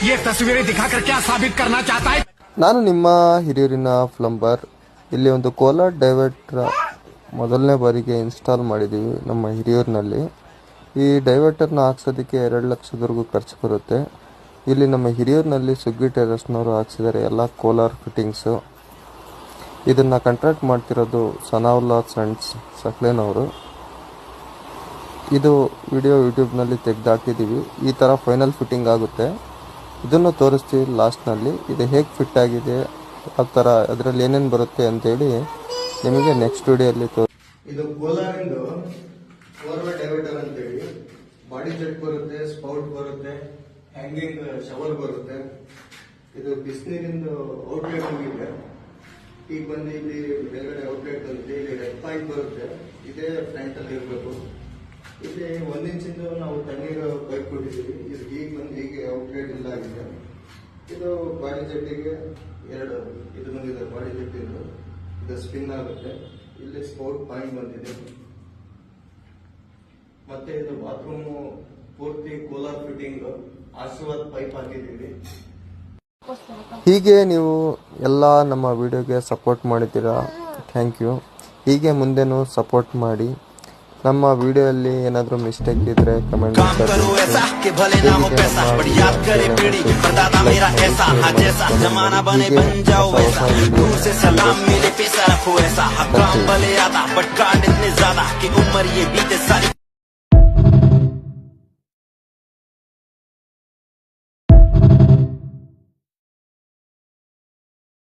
ये तस्वीरें दिखाकर क्या साबित करना चाहता है? ನಾನು ನಿಮ್ಮ ಹಿರಿಯೂರಿನ ಪ್ಲಂಬರ್. ಇಲ್ಲಿ ಒಂದು ಕೋಲಾರ್ ಡೈವರ್ಟರ್ ಮೊದಲನೇ ಬಾರಿಗೆ ಇನ್ಸ್ಟಾಲ್ ಮಾಡಿದ್ದೀವಿ ನಮ್ಮ ಹಿರಿಯೂರಿನಲ್ಲಿ. ಈ ಡೈವರ್ಟರ್ನ ಹಾಕ್ಸೋದಕ್ಕೆ 2 ಲಕ್ಷದವರೆಗೂ ಖರ್ಚು ಬರುತ್ತೆ. ಇಲ್ಲಿ ನಮ್ಮ ಹಿರಿಯೂರಿನಲ್ಲಿ ಸುಗ್ಗಿ ಟೆರಸ್ನವರು ಹಾಕ್ಸಿದ್ದಾರೆ ಎಲ್ಲ ಕೋಲಾರ್ ಫಿಟ್ಟಿಂಗ್ಸು. ಇದನ್ನು ಕಾಂಟ್ರಾಕ್ಟ್ ಮಾಡ್ತಿರೋದು ಸನಾವುಲ್ಲಾ ಸಂಡ್ಸ್ ಸಕ್ಲೇನವರು. ಇದು ವಿಡಿಯೋ ಯೂಟ್ಯೂಬ್ನಲ್ಲಿ ತೆಗೆದಾಕಿದ್ದೀವಿ. ಈ ಥರ ಫೈನಲ್ ಫಿಟ್ಟಿಂಗ್ ಆಗುತ್ತೆ. ಇದನ್ನು ತೋರಿಸ್ತೀವಿ ಲಾಸ್ಟ್ನಲ್ಲಿ. ಇದು ಹೇಗೆ ಫಿಟ್ ಆಗಿದೆ, ಆ ಥರ ಅದರಲ್ಲಿ ಏನೇನು ಬರುತ್ತೆ ಅಂತೇಳಿ ನಿಮಗೆ ನೆಕ್ಸ್ಟ್ ವಿಡಿಯೋಲ್ಲಿ ಇದು ಕೋಲಾರಿಂದು ಫಾರ್ವರ್ಡ್ ಡೈವರ್ಟರ್ ಅಂತೇಳಿ ಬಾಡಿ ಜೆಟ್ ಬರುತ್ತೆ, ಸ್ಪೌಟ್ ಬರುತ್ತೆ, ಹ್ಯಾಂಗಿಂಗ್ ಶವರ್ ಬರುತ್ತೆ. ಇದು ಬಿಸಿನೀರಿಂದು ಔಟ್ಲೆಟ್ ಹೋಗಿದೆ. ಈಗ ಬಂದು ಇಲ್ಲಿ ಮೇಲ್ಗಡೆ ಔಟ್ಲೆಟ್ ಬರುತ್ತೆ. ಇಲ್ಲಿ ರೆಡ್ ಪಾಯಿಂಟ್ ಬರುತ್ತೆ. ಇದೇ ಫ್ರಂಟ್ ಅಲ್ಲಿ ಇರಬೇಕು. ಇಲ್ಲಿ 1 ಇಂಚಿಂದು ನಾವು ತಣ್ಣೀರು ಪೈಪ್ ಕೊಟ್ಟಿದ್ದೀವಿ. ಇದು ಈಗ ಬಂದು ಹೀಗೆ ಔಟ್ಲೆಟ್ ಇಲ್ಲ ಆಗಿದೆ. ಇದು ಬಾಡಿ ಜೆಟ್ಟಿಗೆ 2 ಇದು ಬಂದಿದೆ. ಬಾಡಿ ಜೆಟ್ ಇದು ಸ್ಪಿನ್ ಆಗುತ್ತೆ. ಇಲ್ಲಿ ಸ್ಪೌಟ್ ಪಾಯಿಂಟ್ ಬಂದಿದೆ. ಮತ್ತೆ ಇದು ಬಾತ್ರೂಮ್ ಪೂರ್ತಿ ಕೋಲಾರ್ ಫಿಟ್ಟಿಂಗ್ ಆಶೀರ್ವಾದ್ ಪೈಪ್ ಹಾಕಿದ್ದೀವಿ. ಹೀಗೆ ನೀವು ಎಲ್ಲ ನಮ್ಮ ವಿಡಿಯೋಗೆ ಸಪೋರ್ಟ್ ಮಾಡಿದ್ದೀರಾ, ಥ್ಯಾಂಕ್ ಯು. ಹೀಗೆ ಮುಂದೆನೂ ಸಪೋರ್ಟ್ ಮಾಡಿ. ನಮ್ಮ ವಿಡಿಯೋಲ್ಲಿ ಏನಾದರೂ ಮಿಸ್ಟೇಕ್ ಇದ್ರೆ ಕಮೆಂಟ್ ಮಾಡಿ.